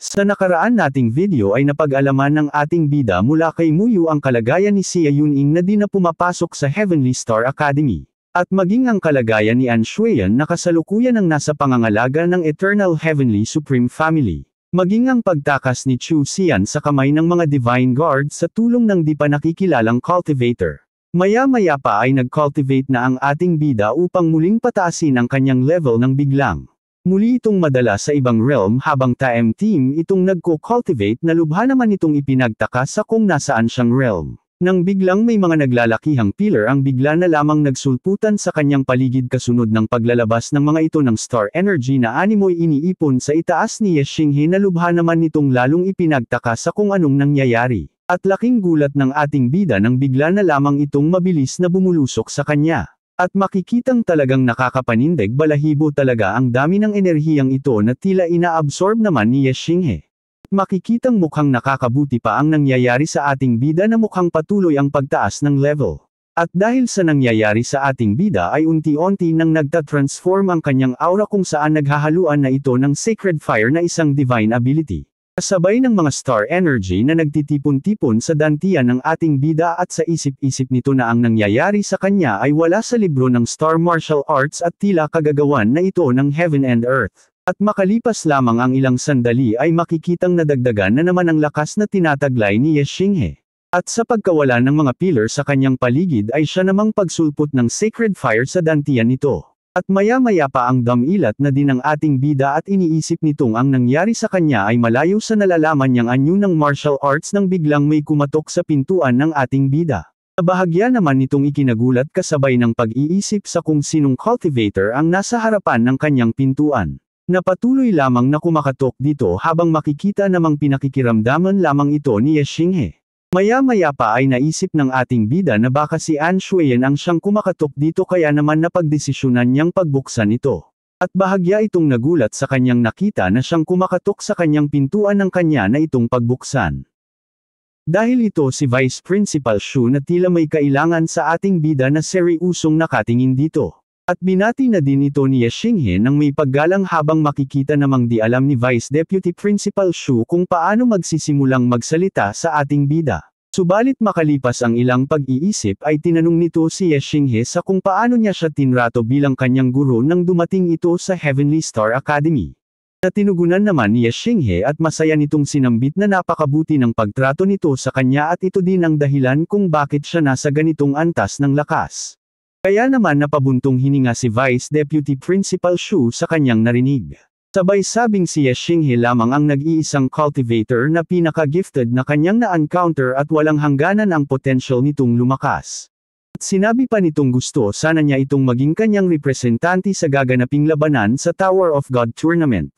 Sa nakaraan nating video ay napag-alaman ng ating bida mula kay Muyu ang kalagayan ni Sia Yuning na di na pumapasok sa Heavenly Star Academy. At maging ang kalagayan ni An Shuyan na kasalukuyan ang nasa pangangalaga ng Eternal Heavenly Supreme Family. Maging ang pagtakas ni Chu Xian sa kamay ng mga Divine Guard sa tulong ng di pa nakikilalang cultivator. Maya-maya pa ay nag-cultivate na ang ating bida upang muling pataasin ang kanyang level ng biglang. Muli itong madala sa ibang realm habang TM team itong nagko-cultivate na lubha naman itong ipinagtaka sa kung nasaan siyang realm. Nang biglang may mga naglalakihang pillar ang bigla na lamang nagsulputan sa kanyang paligid kasunod ng paglalabas ng mga ito ng star energy na animoy iniipon sa itaas ni Ye Xinghe na lubha naman nitong lalong ipinagtaka sa kung anong nangyayari. At laking gulat ng ating bida nang bigla na lamang itong mabilis na bumulusok sa kanya. At makikitang talagang nakakapanindig balahibo talaga ang dami ng enerhiyang ito na tila inaabsorb naman ni Ye Xinghe. Makikitang mukhang nakakabuti pa ang nangyayari sa ating bida na mukhang patuloy ang pagtaas ng level. At dahil sa nangyayari sa ating bida ay unti-unti nang nagta-transform ang kanyang aura kung saan naghahaluan na ito ng sacred fire na isang divine ability. Kasabay ng mga star energy na nagtitipon-tipon sa dantian ng ating bida at sa isip-isip nito na ang nangyayari sa kanya ay wala sa libro ng star martial arts at tila kagagawan na ito ng heaven and earth. At makalipas lamang ang ilang sandali ay makikitang nadagdagan na naman ang lakas na tinataglay ni Ye Xinghe. At sa pagkawala ng mga pillar sa kanyang paligid ay siya namang pagsulpot ng sacred fire sa dantian nito. At maya-maya pa ang damilat na din ng ating bida at iniisip nitong ang nangyari sa kanya ay malayo sa nalalaman niyang anyo ng martial arts nang biglang may kumatok sa pintuan ng ating bida. Bahagya naman nitong ikinagulat kasabay ng pag-iisip sa kung sinong cultivator ang nasa harapan ng kanyang pintuan. Napatuloy lamang na kumakatok dito habang makikita namang pinakikiramdaman lamang ito ni Ye Xinghe. Maya-maya pa ay naisip ng ating bida na baka si An Shuyan ang siyang kumakatok dito kaya naman napagdesisyonan niyang pagbuksan ito. At bahagya itong nagulat sa kanyang nakita na siyang kumakatok sa kanyang pintuan ng kanya na itong pagbuksan. Dahil ito si Vice Principal Shu na tila may kailangan sa ating bida na seryusong nakatingin dito. At binati na din ito ni Ye Xinghe nang may paggalang habang makikita namang di alam ni Vice Deputy Principal Shu kung paano magsisimulang magsalita sa ating bida. Subalit makalipas ang ilang pag-iisip ay tinanong nito si Ye Xinghe sa kung paano niya siya tinrato bilang kanyang guro nang dumating ito sa Heavenly Star Academy. Natinugunan naman ni Ye Xinghe at masaya nitong sinambit na napakabuti ng pagtrato nito sa kanya at ito din ang dahilan kung bakit siya nasa ganitong antas ng lakas. Kaya naman napabuntong hininga si Vice Deputy Principal Shu sa kanyang narinig. Sabay sabing si Ye Xinghe lamang ang nag-iisang cultivator na pinaka-gifted na kanyang na-encounter at walang hangganan ang potential nitong lumakas. At sinabi pa nitong gusto sana niya itong maging kanyang representante sa gaganaping labanan sa Tower of God Tournament.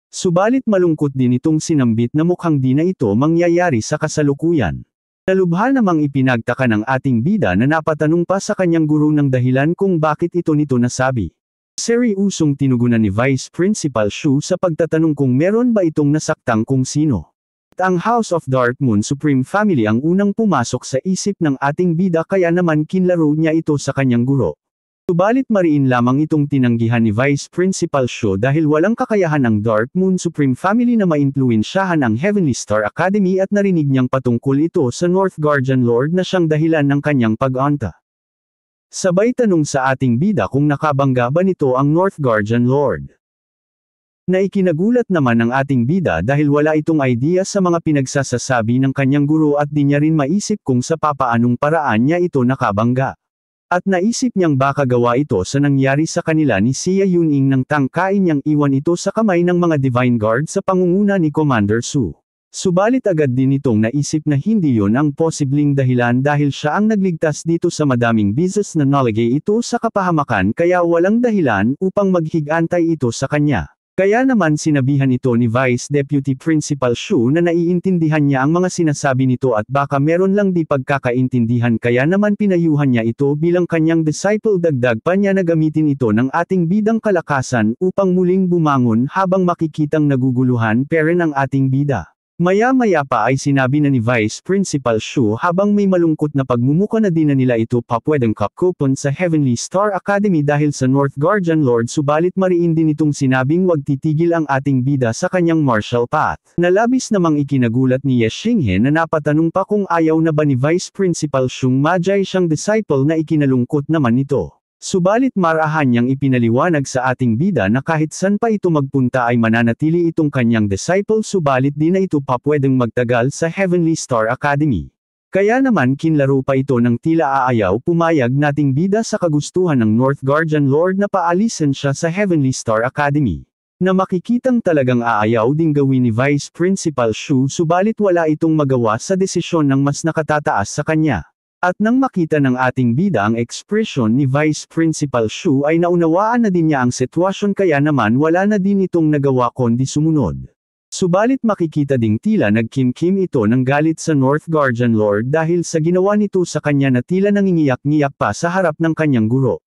Subalit malungkot din itong sinambit na mukhang di na ito mangyayari sa kasalukuyan. Nalubha namang ipinagtaka ng ating bida na napatanong pa sa kanyang guro ng dahilan kung bakit ito nito nasabi. Seryusong tinugunan ni Vice Principal Shu sa pagtatanong kung meron ba itong nasaktang kung sino. At ang House of Dark Moon Supreme Family ang unang pumasok sa isip ng ating bida kaya naman kinlaro niya ito sa kanyang guro. Subalit mariin lamang itong tinanggihan ni Vice Principal Shu dahil walang kakayahan ng Dark Moon Supreme Family na maimpluwensyahan ang Heavenly Star Academy at narinig niyang patungkol ito sa North Guardian Lord na siyang dahilan ng kanyang pag-anta. Sabay tanong sa ating bida kung nakabangga ba nito ang North Guardian Lord. Na ikinagulat naman ng ating bida dahil wala itong idea sa mga pinagsasasabi ng kanyang guro at di niya rin maisip kung sa papaanong paraan niya ito nakabangga. At naisip niyang baka gawa ito sa nangyari sa kanila ni Sia Yuning nang tangkain niyang iwan ito sa kamay ng mga Divine Guard sa pangunguna ni Commander Su. Subalit agad din itong naisip na hindi yon ang posibleng dahilan dahil siya ang nagligtas dito sa madaming business na nalagay ito sa kapahamakan kaya walang dahilan upang maghigantay ito sa kanya. Kaya naman sinabihan ito ni Vice Deputy Principal Shu na naiintindihan niya ang mga sinasabi nito at baka meron lang di pagkakaintindihan kaya naman pinayuhan niya ito bilang kanyang disciple dagdag pa niya na gamitin ito ng ating bidang kalakasan upang muling bumangon habang makikitang naguguluhan pere ng ating bida. Maya-maya pa ay sinabi na ni Vice Principal Shu habang may malungkot na pagmumuka na din na nila ito papwedeng kapkupon sa Heavenly Star Academy dahil sa North Guardian Lord, subalit mariin din itong sinabing wag titigil ang ating bida sa kanyang martial path. Nalabis namang ikinagulat ni Ye Xinghe na napatanong pa kung ayaw na ba ni Vice Principal Shung Majai siyang disciple na ikinalungkot naman ito. Subalit marahan niyang ipinaliwanag sa ating bida na kahit saan pa ito magpunta ay mananatili itong kanyang disciple, subalit di na ito pa pwedeng magtagal sa Heavenly Star Academy. Kaya naman kinlaro pa ito ng tila aayaw pumayag nating bida sa kagustuhan ng North Guardian Lord na paalisin siya sa Heavenly Star Academy. Na makikitang talagang aayaw ding gawin ni Vice Principal Shu, subalit wala itong magawa sa desisyon ng mas nakatataas sa kanya. At nang makita ng ating bida ang ekspresyon ni Vice Principal Shu ay naunawaan na din niya ang sitwasyon, kaya naman wala na din itong nagawa kundi sumunod. Subalit makikita ding tila nagkimkim ito ng galit sa North Guardian Lord dahil sa ginawa nito sa kanya na tila nangingiyak-ngiyak pa sa harap ng kanyang guro.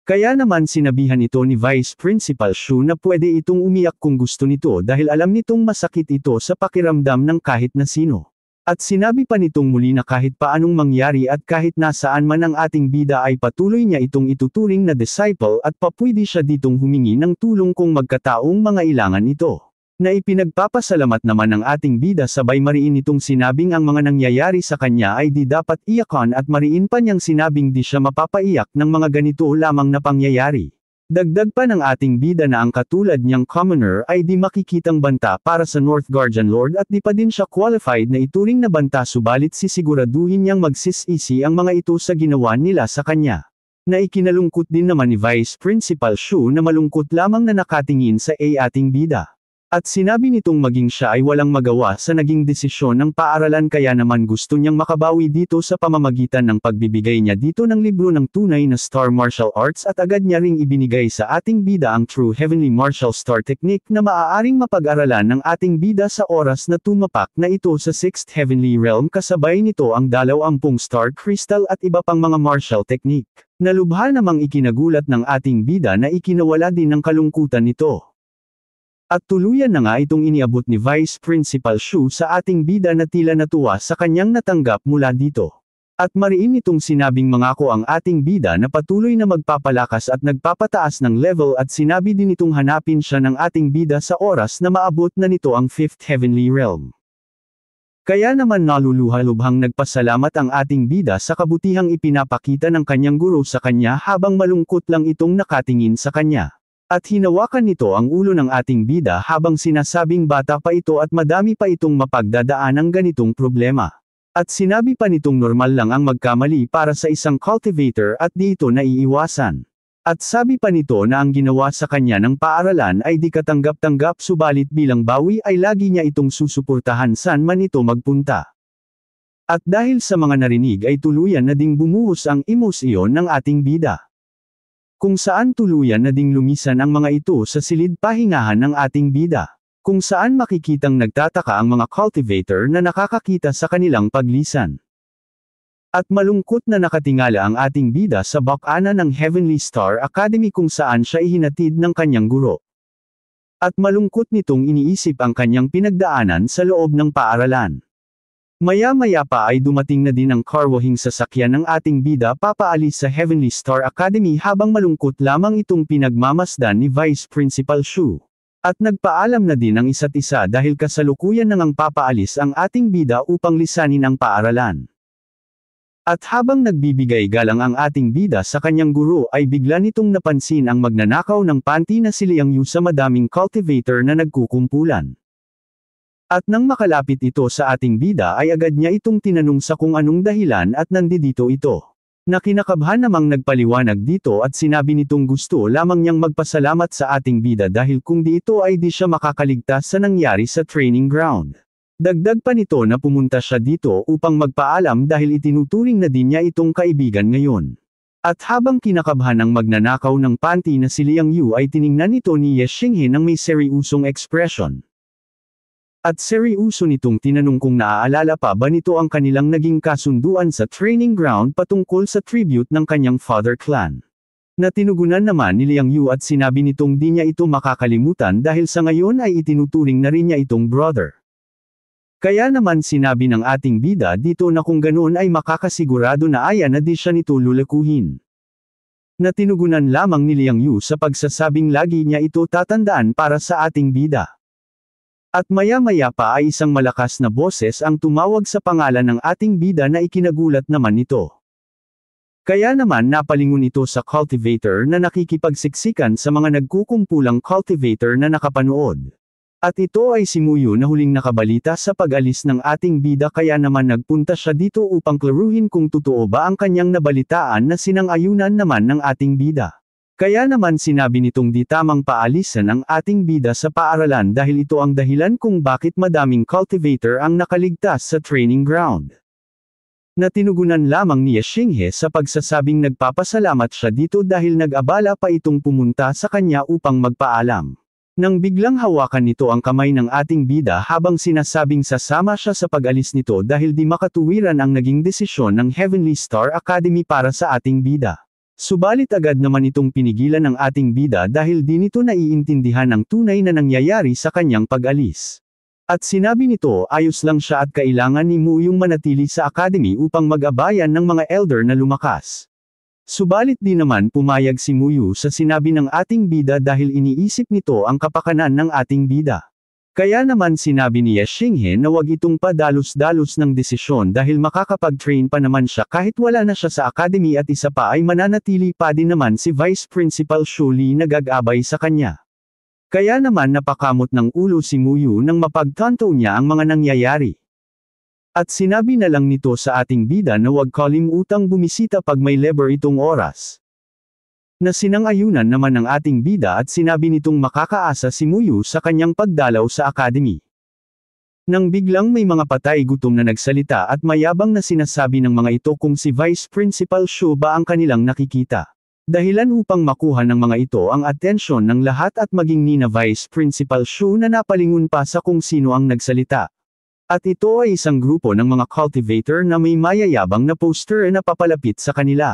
Kaya naman sinabihan ito ni Vice Principal Shu na pwede itong umiyak kung gusto nito dahil alam nitong masakit ito sa pakiramdam ng kahit na sino. At sinabi pa nitong muli na kahit paanong mangyari at kahit nasaan man ang ating bida ay patuloy niya itong ituturing na disciple at papwede siya ditong humingi ng tulong kung magkataong mga ilangan ito. Na ipinagpapasalamat naman ng ating bida, sabay mariin itong sinabing ang mga nangyayari sa kanya ay di dapat iyakan at mariin pa niyang sinabing di siya mapapaiyak ng mga ganito lamang na pangyayari. Dagdag pa ng ating bida na ang katulad niyang commoner ay di makikitang banta para sa North Guardian Lord at di pa din siya qualified na ituring na banta, subalit sisiguraduhin niyang magsisisi ang mga ito sa ginawa nila sa kanya. Na ikinalungkot din naman ni Vice Principal Shu na malungkot lamang na nakatingin sa ating bida. At sinabi nitong maging siya ay walang magawa sa naging desisyon ng paaralan, kaya naman gusto niyang makabawi dito sa pamamagitan ng pagbibigay niya dito ng libro ng tunay na Star Martial Arts, at agad niya ring ibinigay sa ating bida ang True Heavenly Martial Star Technique na maaaring mapag-aralan ng ating bida sa oras na tumapak na ito sa 6th Heavenly Realm. Kasabay nito ang 20 Star Crystal at iba pang mga martial technique. Nalubha namang ikinagulat ng ating bida na ikinawala din ng kalungkutan nito. At tuluyan na nga itong iniabot ni Vice Principal Shu sa ating bida na tila natuwa sa kanyang natanggap mula dito. At mariin itong sinabing mangako ang ating bida na patuloy na magpapalakas at nagpapataas ng level, at sinabi din itong hanapin siya ng ating bida sa oras na maabot na nito ang 5th Heavenly Realm. Kaya naman naluluha-lubhang nagpasalamat ang ating bida sa kabutihang ipinapakita ng kanyang guro sa kanya habang malungkot lang itong nakatingin sa kanya. At hinawakan nito ang ulo ng ating bida habang sinasabing bata pa ito at madami pa itong mapagdadaan ng ganitong problema. At sinabi pa nitong normal lang ang magkamali para sa isang cultivator at di ito naiiwasan. At sabi pa nito na ang ginawa sa kanya ng paaralan ay di katanggap-tanggap, subalit bilang bawi ay lagi niya itong susuportahan saan man ito magpunta. At dahil sa mga narinig ay tuluyan na ding bumuhos ang emosyon ng ating bida. Kung saan tuluyan na ding lumisan ang mga ito sa silid pahingahan ng ating bida. Kung saan makikitang nagtataka ang mga cultivator na nakakakita sa kanilang paglisan. At malungkot na nakatingala ang ating bida sa bakana ng Heavenly Star Academy kung saan siya ihinatid ng kanyang guro. At malungkot nitong iniisip ang kanyang pinagdaanan sa loob ng paaralan. Maya-maya pa ay dumating na din ang karwahing sasakyan ng ating bida papaalis sa Heavenly Star Academy habang malungkot lamang itong pinagmamasdan ni Vice Principal Shu. At nagpaalam na din ang isa't isa dahil kasalukuyan nang papaalis ang ating bida upang lisanin ang paaralan. At habang nagbibigay galang ang ating bida sa kanyang guro ay bigla nitong napansin ang magnanakaw ng panty na si Liang Yu sa madaming cultivator na nagkukumpulan. At nang makalapit ito sa ating bida ay agad niya itong tinanong sa kung anong dahilan at nandito ito. Na kinakabahan namang nagpaliwanag dito at sinabi nitong gusto lamang niyang magpasalamat sa ating bida dahil kung di ito ay di siya makakaligtas sa nangyari sa training ground. Dagdag pa nito na pumunta siya dito upang magpaalam dahil itinuturing na din niya itong kaibigan ngayon. At habang kinakabahan ang magnanakaw ng panty na si Liang Yu ay tiningnan nito ni Ye Xinghe ng may seryosong ekspresyon. At seryoso nitong tinanong kung naaalala pa ba nito ang kanilang naging kasunduan sa training ground patungkol sa tribute ng kanyang father clan. Na tinugunan naman ni Liang Yu at sinabi nitong di niya ito makakalimutan dahil sa ngayon ay itinuturing na rin niya itong brother. Kaya naman sinabi ng ating bida dito na kung ganoon ay makakasigurado na aya na di siya nito lulakuhin. Na tinugunan lamang ni Liang Yu sa pagsasabing lagi niya ito tatandaan para sa ating bida. At maya-maya pa ay isang malakas na boses ang tumawag sa pangalan ng ating bida na ikinagulat naman nito. Kaya naman napalingon ito sa cultivator na nakikipagsiksikan sa mga nagkukumpulang cultivator na nakapanood. At ito ay si Muyu na huling nakabalita sa pag-alis ng ating bida kaya naman nagpunta siya dito upang klaruhin kung totoo ba ang kanyang nabalitaan na sinang-ayunan naman ng ating bida. Kaya naman sinabi nitong di tamang paalisan ang ating bida sa paaralan dahil ito ang dahilan kung bakit madaming cultivator ang nakaligtas sa training ground. Na tinugunan lamang ni Xinghe sa pagsasabing nagpapasalamat siya dito dahil nag-abala pa itong pumunta sa kanya upang magpaalam. Nang biglang hawakan nito ang kamay ng ating bida habang sinasabing sasama siya sa pag-alis nito dahil di makatuwiran ang naging desisyon ng Heavenly Star Academy para sa ating bida. Subalit agad naman itong pinigilan ng ating bida dahil di nito naiintindihan ang tunay na nangyayari sa kanyang pag-alis. At sinabi nito ayos lang siya at kailangan ni Muyong manatili sa Academy upang mag-abayan ng mga elder na lumakas. Subalit di naman pumayag si Muyu sa sinabi ng ating bida dahil iniisip nito ang kapakanan ng ating bida. Kaya naman sinabi ni Xinghe na wag itong padalos-dalos ng desisyon dahil makakapag-train pa naman siya kahit wala na siya sa academy at isa pa ay mananatili pa din naman si Vice Principal Shu Li na gagabay sa kanya. Kaya naman napakamot ng ulo si Muyu nang mapagtanto niya ang mga nangyayari. At sinabi na lang nito sa ating bida na huwag kalimutang bumisita pag may labor itong oras. Na sinang-ayunan naman ng ating bida at sinabi nitong makakaasa si Muyu sa kanyang pagdalaw sa academy. Nang biglang may mga patay gutom na nagsalita at mayabang na sinasabi ng mga ito kung si Vice Principal Shu ba ang kanilang nakikita. Dahilan upang makuha ng mga ito ang atensyon ng lahat at maging ni na Vice Principal Shu na napalingon pa sa kung sino ang nagsalita. At ito ay isang grupo ng mga cultivator na may mayayabang na poster na papalapit sa kanila.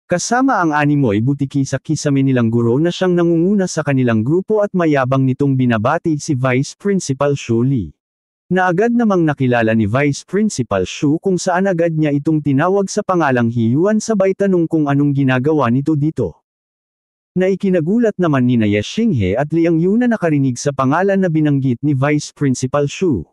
Kasama ang animoy butiki sa kisame nilang guro na siyang nangunguna sa kanilang grupo at mayabang nitong binabati si Vice Principal Shu Li. Na agad namang nakilala ni Vice Principal Shu kung saan agad niya itong tinawag sa pangalang Hiyuan sabay tanong kung anong ginagawa nito dito. Na ikinagulat naman ni Xinghe at Liang Yu na nakarinig sa pangalan na binanggit ni Vice Principal Shu.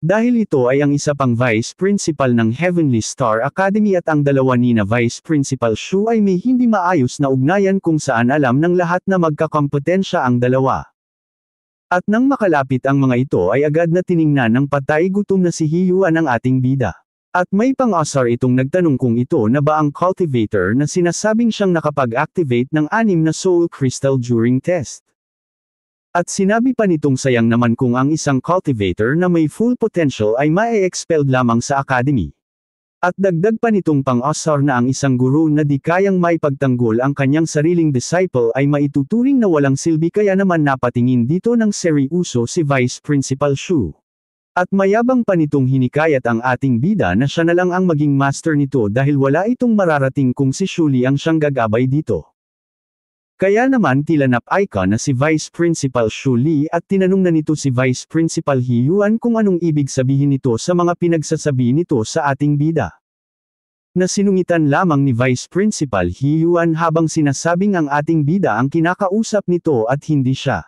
Dahil ito ay ang isa pang Vice Principal ng Heavenly Star Academy at ang dalawa ni na Vice Principal Shu ay may hindi maayos na ugnayan kung saan alam ng lahat na magkakompetensya ang dalawa. At nang makalapit ang mga ito ay agad na tiningnan ng patay gutom na si Hiyuan ang ating bida. At may pang-asar itong nagtanong kung ito na ba ang cultivator na sinasabing siyang nakapag-activate ng 6 na soul crystal during test. At sinabi pa nitong sayang naman kung ang isang cultivator na may full potential ay mae-expelled lamang sa academy. At dagdag pa nitong pang-asar na ang isang guro na di kayang maipagtanggol ang kanyang sariling disciple ay maituturing na walang silbi kaya naman napatingin dito ng seryoso si Vice Principal Shu. At mayabang pa nitong hinikayat ang ating bida na siya na lang ang maging master nito dahil wala itong mararating kung si Shu Li ang siyang gagabay dito. Kaya naman tilanap icon na si Vice Principal Shu Li at tinanong na nito si Vice Principal Hiyuan kung anong ibig sabihin nito sa mga pinagsasabi nito sa ating bida. Nasinungitan lamang ni Vice Principal Hiyuan habang sinasabing ang ating bida ang kinakausap nito at hindi siya.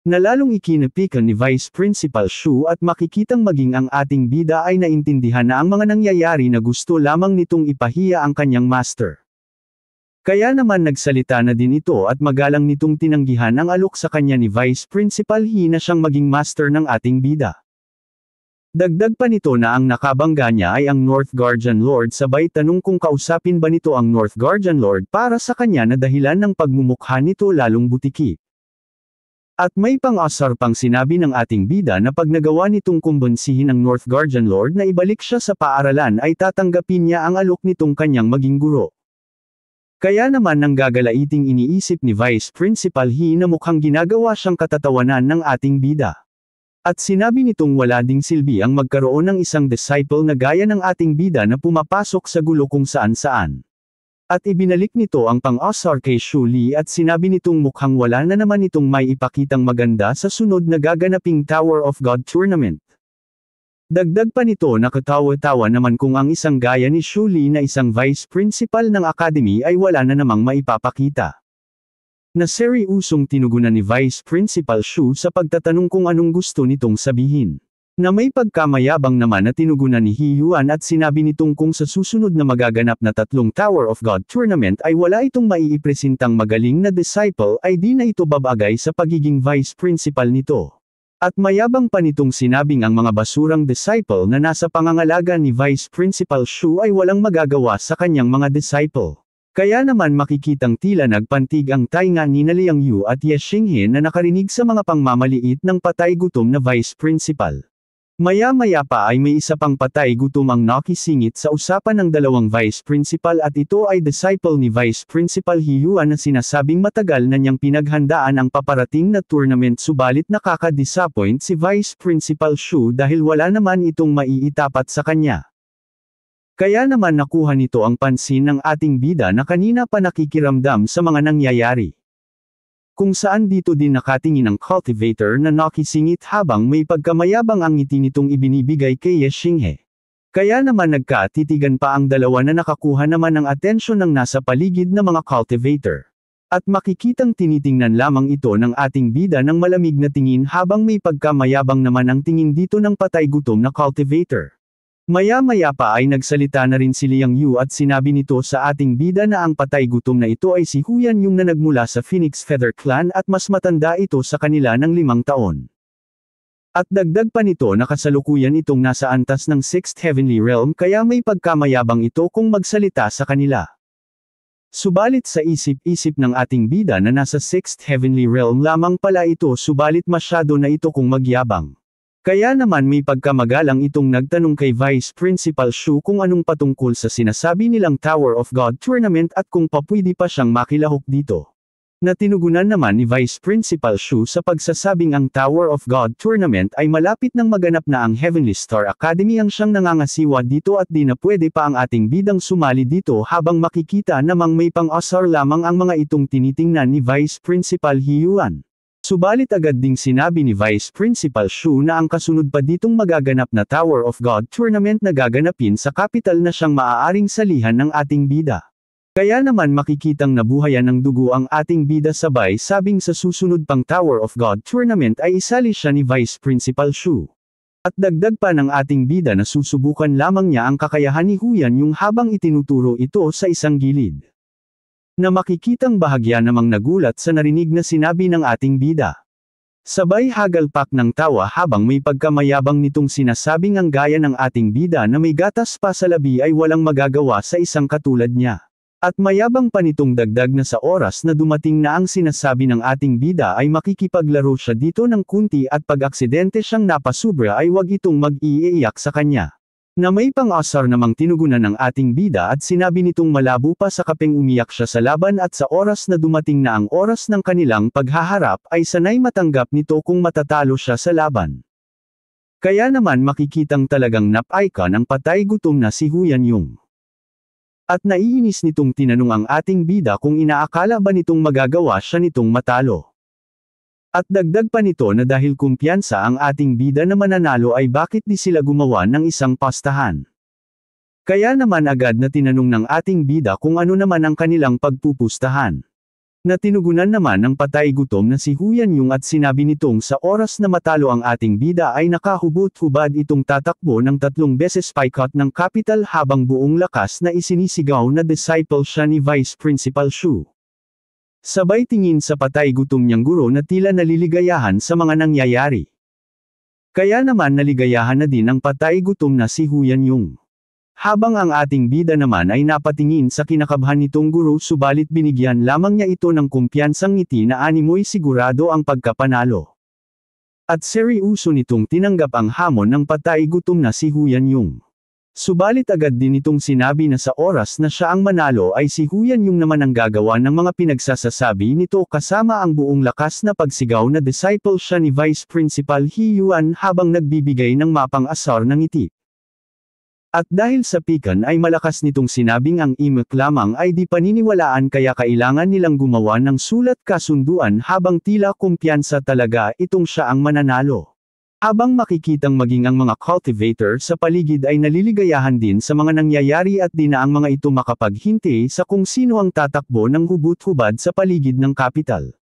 Nalalong ikinapikan ni Vice Principal Shu at makikitang maging ang ating bida ay naintindihan na ang mga nangyayari na gusto lamang nitong ipahiya ang kanyang master. Kaya naman nagsalita na din ito at magalang nitong tinanggihan ang alok sa kanya ni Vice Principal He na siyang maging master ng ating bida. Dagdag pa nito na ang nakabangga niya ay ang North Guardian Lord sabay tanong kung kausapin ba nito ang North Guardian Lord para sa kanya na dahilan ng pagmumukha nito lalong butiki. At may pang-asar pang sinabi ng ating bida na pag nagawa nitong kumbonsihin ang North Guardian Lord na ibalik siya sa paaralan ay tatanggapin niya ang alok nitong kanyang maging guro. Kaya naman nang gagalaiting iniisip ni Vice Principal He na mukhang ginagawa siyang katatawanan ng ating bida. At sinabi nitong wala ding silbi ang magkaroon ng isang disciple na gaya ng ating bida na pumapasok sa gulo kung saan-saan. At ibinalik nito ang pang-asar kay Shu Li at sinabi nitong mukhang wala na naman itong may ipakitang maganda sa sunod na gaganaping Tower of God Tournament. Dagdag pa nito na katawa-tawa naman kung ang isang gaya ni Shu Li na isang vice principal ng academy ay wala na namang maipapakita. Na seryosong tinugunan ni Vice Principal Shu sa pagtatanong kung anong gusto nitong sabihin. Na may pagkamayabang naman na tinugunan ni He Yuan at sinabi nitong kung sa susunod na magaganap na 3 Tower of God tournament ay wala itong maiipresentang magaling na disciple ay di na ito babagay sa pagiging vice principal nito. At mayabang pa nitong sinabing ang mga basurang disciple na nasa pangangalaga ni Vice Principal Shu ay walang magagawa sa kanyang mga disciple. Kaya naman makikitang tila nagpantig ang tainga ni Liang Yu at Ye Xinghe na nakarinig sa mga pangmamaliit ng patay gutom na vice principal. Maya-maya pa ay may isa pang patay gutom ang nakisingit sa usapan ng dalawang vice principal at ito ay disciple ni Vice Principal He Yuan na sinasabing matagal na niyang pinaghandaan ang paparating na tournament subalit nakaka-disappoint si Vice Principal Shu dahil wala naman itong maiitapat sa kanya. Kaya naman nakuha nito ang pansin ng ating bida na kanina pa nakikiramdam sa mga nangyayari. Kung saan dito din nakatingin ang cultivator na nakisingit habang may pagkamayabang ang ngiti nitong ibinibigay kay Ye Xinghe. Kaya naman nagkatitigan pa ang dalawa na nakakuha naman ng atensyon ng nasa paligid na mga cultivator. At makikitang tinitingnan lamang ito ng ating bida ng malamig na tingin habang may pagkamayabang naman ang tingin dito ng patay gutom na cultivator. Maya-maya pa ay nagsalita na rin si Liang Yu at sinabi nito sa ating bida na ang patay gutom na ito ay si Huyan Yung na nagmula sa Phoenix Feather Clan at mas matanda ito sa kanila ng 5 taon. At dagdag pa nito na kasalukuyan itong nasa antas ng 6th Heavenly Realm kaya may pagkamayabang ito kung magsalita sa kanila. Subalit sa isip-isip ng ating bida na nasa 6th Heavenly Realm lamang pala ito subalit masyado na ito kung magyabang. Kaya naman may pagkamagalang itong nagtanong kay Vice Principal Shu kung anong patungkol sa sinasabi nilang Tower of God tournament at kung papwede pa siyang makilahok dito. Na tinugunan naman ni Vice Principal Shu sa pagsasabing ang Tower of God tournament ay malapit nang maganap na ang Heavenly Star Academy ang siyang nangangasiwa dito at di na pwede pa ang ating bidang sumali dito habang makikita namang may pang-asar lamang ang mga itong tinitingnan ni Vice Principal He Yuan. Subalit agad ding sinabi ni Vice Principal Shu na ang kasunod pa ditong magaganap na Tower of God tournament na gaganapin sa capital na siyang maaaring salihan ng ating bida. Kaya naman makikitang nabuhayan ng dugo ang ating bida sabay sabing sa susunod pang Tower of God tournament ay isali siya ni Vice Principal Shu. At dagdag pa ng ating bida na susubukan lamang niya ang kakayahan ni Huyan Yung habang itinuturo ito sa isang gilid. Na makikitang bahagya namang nagulat sa narinig na sinabi ng ating bida. Sabay hagalpak ng tawa habang may pagkamayabang nitong sinasabing ang gaya ng ating bida na may gatas pa sa labi ay walang magagawa sa isang katulad niya. At mayabang pa nitong dagdag na sa oras na dumating na ang sinasabi ng ating bida ay makikipaglaro siya dito ng kunti at pag aksidente siyang napasubra ay wag itong mag-iiyak sa kanya. Na may pang-asar namang tinugunan ng ating bida at sinabi nitong malabo pa sa kapeng umiyak siya sa laban at sa oras na dumating na ang oras ng kanilang paghaharap ay sanay matanggap nito kung matatalo siya sa laban. Kaya naman makikitang talagang napay-ka ng patay gutom na si Huyan Yung. At naiinis nitong tinanong ang ating bida kung inaakala ba nitong magagawa siya nitong matalo. At dagdag pa nito na dahil kumpiyansa ang ating bida na mananalo ay bakit di sila gumawa ng isang pastahan. Kaya naman agad na tinanong ng ating bida kung ano naman ang kanilang pagpupustahan. Na tinugunan naman ng patay gutom na si Huyan Yung at sinabi nitong sa oras na matalo ang ating bida ay nakahubot-hubad itong tatakbo ng 3 beses paikot ng capital habang buong lakas na isinisigaw na disciple siya ni Vice Principal Shu. Sabay tingin sa patay gutom niyang guro na tila naliligayahan sa mga nangyayari. Kaya naman naligayahan na din ang patay gutom na si Huyan Yung. Habang ang ating bida naman ay napatingin sa kinakabhan nitong guro subalit binigyan lamang niya ito ng kumpiyansang ngiti na animoy sigurado ang pagkapanalo. At seryoso nitong tinanggap ang hamon ng patay gutom na si Huyan Yung. Subalit agad din itong sinabi na sa oras na siya ang manalo ay si Huyan Yung naman ang gagawa ng mga pinagsasasabi nito kasama ang buong lakas na pagsigaw na disciple siya ni Vice Principal He Yuan habang nagbibigay ng mapang-asar ng ngiti. At dahil sa pikan ay malakas nitong sinabing ang imik lamang ay di paniniwalaan kaya kailangan nilang gumawa ng sulat kasunduan habang tila kumpiyansa talaga itong siya ang mananalo. Habang makikitang maging ang mga cultivator sa paligid ay naliligayahan din sa mga nangyayari at di na ang mga ito makapaghintay sa kung sino ang tatakbo ng hubot-hubad sa paligid ng kapital.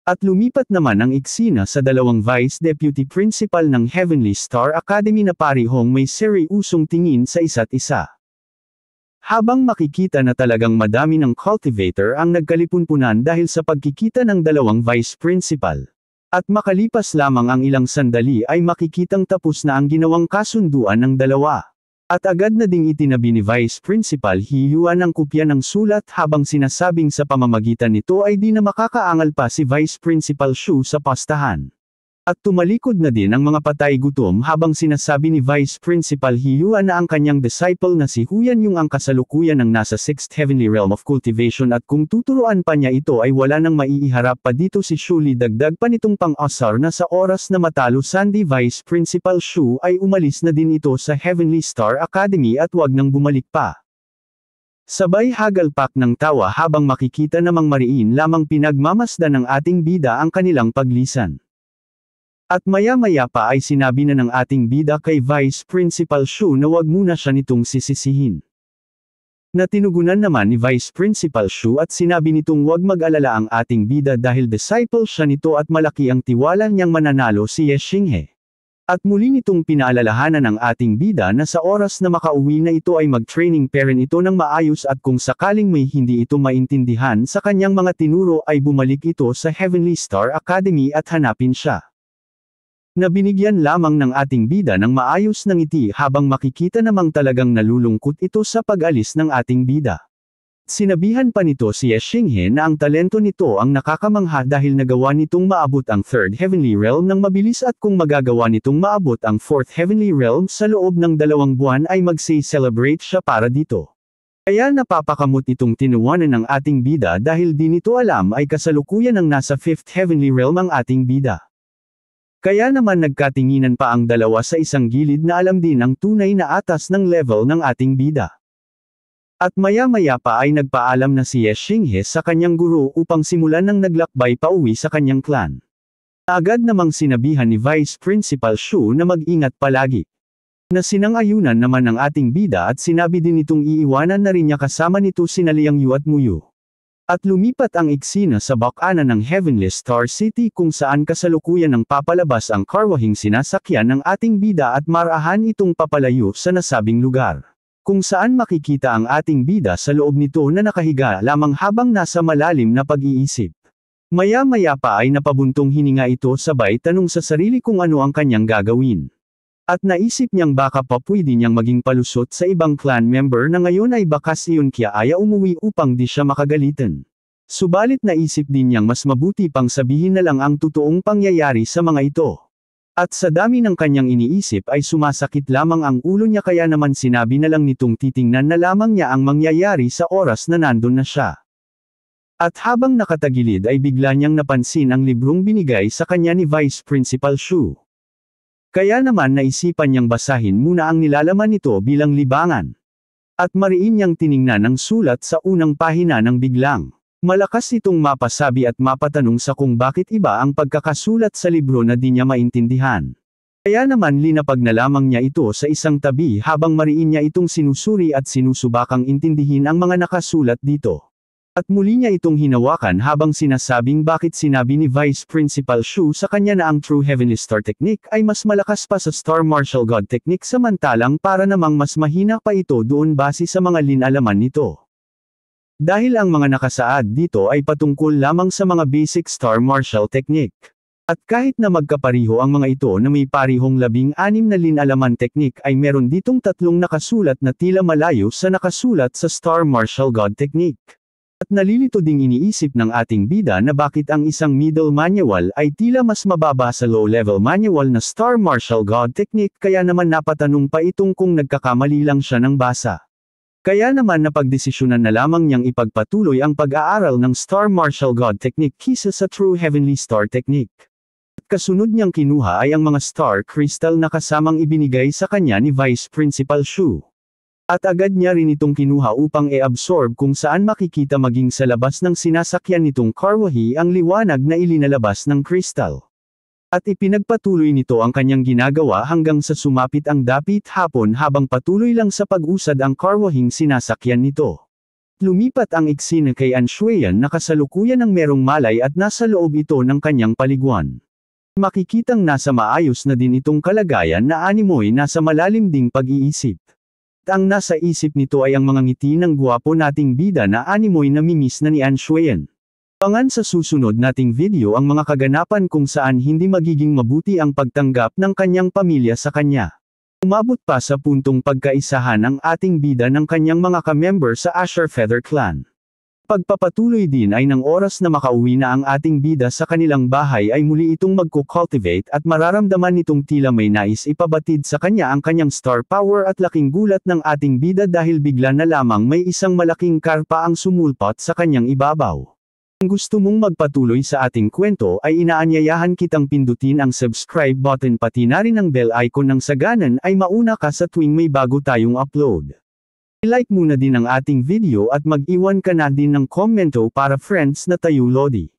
At lumipat naman ang eksena sa dalawang Vice Deputy Principal ng Heavenly Star Academy na parehong may seryosong tingin sa isa't isa. Habang makikita na talagang madami ng cultivator ang nagkalipunpunan dahil sa pagkikita ng dalawang Vice Principal. At makalipas lamang ang ilang sandali ay makikitang tapos na ang ginawang kasunduan ng dalawa. At agad na ding itinabi ni Vice Principal Hiyuan ang kopya ng sulat habang sinasabing sa pamamagitan nito ay di na makakaangal pa si Vice Principal Shu sa pastahan. At tumalikod na din ang mga patay gutom habang sinasabi ni Vice Principal Hiyuan na ang kanyang disciple na si Huyan Yung ang kasalukuyan ng nasa 6th Heavenly Realm of Cultivation at kung tuturuan pa niya ito ay wala nang maiiharap pa dito si Shuli dagdag pa nitong pang-asar na sa oras na matalo Sandy Vice Principal Shu ay umalis na din ito sa Heavenly Star Academy at wag nang bumalik pa. Sabay hagalpak ng tawa habang makikita namang mariin lamang pinagmamasdan ng ating bida ang kanilang paglisan. At maya-maya pa ay sinabi na ng ating bida kay Vice Principal Shu na wag muna siya nitong sisisihin. Natinugunan naman ni Vice Principal Shu at sinabi nitong wag mag-alala ang ating bida dahil disciple siya nito at malaki ang tiwala niyang mananalo si Ye Xinghe. At muli nitong pinaalalahanan ng ating bida na sa oras na makauwi na ito ay mag-training parent ito ng maayos at kung sakaling may hindi ito maintindihan sa kanyang mga tinuro ay bumalik ito sa Heavenly Star Academy at hanapin siya. Na binigyan lamang ng ating bida ng maayos na ngiti habang makikita namang talagang nalulungkot ito sa pag-alis ng ating bida. Sinabihan pa nito si Ye Xinghe na ang talento nito ang nakakamangha dahil nagawa nitong maabot ang 3rd Heavenly Realm ng mabilis at kung magagawa nitong maabot ang 4th Heavenly Realm sa loob ng 2 buwan ay magse-celebrate siya para dito. Kaya napapakamot itong tinuwanan ng ating bida dahil di nito alam ay kasalukuyan ng nasa 5th Heavenly Realm ang ating bida. Kaya naman nagkatinginan pa ang dalawa sa isang gilid na alam din ang tunay na atas ng level ng ating bida. At maya-maya pa ay nagpaalam na si Ye Xinghe sa kanyang guro upang simulan ng naglakbay pa uwi sa kanyang clan. Agad namang sinabihan ni Vice Principal Shu na mag-ingat palagi. Na sinang-ayunan naman ng ating bida at sinabi din itong iiwanan na rin niya kasama nito sina Liang Yu at Muyu. At lumipat ang eksena sa bakana ng Heavenly Star City kung saan kasalukuyan ng papalabas ang karwahing sinasakyan ng ating bida at marahan itong papalayo sa nasabing lugar. Kung saan makikita ang ating bida sa loob nito na nakahiga lamang habang nasa malalim na pag-iisip. Maya-maya pa ay napabuntong hininga ito sabay tanong sa sarili kung ano ang kanyang gagawin. At naisip niyang baka pa pwede niyang maging palusot sa ibang clan member na ngayon ay bakas iyon kaya ay umuwi upang di siya makagalitan. Subalit naisip din niyang mas mabuti pang sabihin na lang ang totoong pangyayari sa mga ito. At sa dami ng kanyang iniisip ay sumasakit lamang ang ulo niya kaya naman sinabi na lang nitong titingnan na lamang niya ang mangyayari sa oras na nandun na siya. At habang nakatagilid ay bigla niyang napansin ang librong binigay sa kanya ni Vice Principal Shu. Kaya naman naisipan niyang basahin muna ang nilalaman nito bilang libangan. At mariin niyang tiningnan ang sulat sa unang pahina ng biglang. Malakas itong mapasabi at mapatanong sa kung bakit iba ang pagkakasulat sa libro na di niya maintindihan. Kaya naman linapag na lamang niya ito sa isang tabi habang mariin niya itong sinusuri at sinusubakang intindihin ang mga nakasulat dito. At muli niya itong hinawakan habang sinasabing bakit sinabi ni Vice Principal Shu sa kanya na ang True Heavenly Star Technique ay mas malakas pa sa Star Martial God Technique samantalang para namang mas mahina pa ito doon base sa mga linalaman nito. Dahil ang mga nakasaad dito ay patungkol lamang sa mga basic Star Martial Technique. At kahit na magkapariho ang mga ito na may parihong 16 na linalaman technique ay meron ditong 3 nakasulat na tila malayo sa nakasulat sa Star Martial God Technique. At nalilito ding iniisip ng ating bida na bakit ang isang middle manual ay tila mas mababa sa low-level manual na Star Martial God Technique kaya naman napatanong pa itong kung nagkakamali lang siya ng basa. Kaya naman napagdesisyonan na lamang niyang ipagpatuloy ang pag-aaral ng Star Martial God Technique kisa sa True Heavenly Star Technique. At kasunod niyang kinuha ay ang mga Star Crystal na kasamang ibinigay sa kanya ni Vice Principal Shu. At agad niya rin itong kinuha upang e-absorb kung saan makikita maging sa labas ng sinasakyan nitong karwahi ang liwanag na ilinalabas ng crystal. At ipinagpatuloy nito ang kanyang ginagawa hanggang sa sumapit ang dapit hapon habang patuloy lang sa pag-usad ang karwahing sinasakyan nito. Lumipat ang eksena kay Anshuayan na kasalukuyan ng merong malay at nasa loob ito ng kanyang paliguan. Makikitang nasa maayos na din itong kalagayan na animoy nasa malalim ding pag-iisip. At ang nasa isip nito ay ang mga ngiti ng gwapo nating bida na animoy namimiss na ni Anshuayan. Abangan sa susunod nating video ang mga kaganapan kung saan hindi magiging mabuti ang pagtanggap ng kanyang pamilya sa kanya. Umabot pa sa puntong pagkaisahan ang ating bida ng kanyang mga ka-member sa Asher Feather Clan. Pagpapatuloy din ay ng oras na makauwi na ang ating bida sa kanilang bahay ay muli itong magko-cultivate at mararamdaman nitong tila may nais ipabatid sa kanya ang kanyang star power at laking gulat ng ating bida dahil bigla na lamang may isang malaking karpa ang sumulpot sa kanyang ibabaw. Kung gusto mong magpatuloy sa ating kwento ay inaanyayahan kitang pindutin ang subscribe button pati na rin ang bell icon nang sa ganan ay mauna ka sa tuwing may bago tayong upload. I-like muna din ang ating video at mag-iwan ka na din ng komento para friends na tayo Lodi.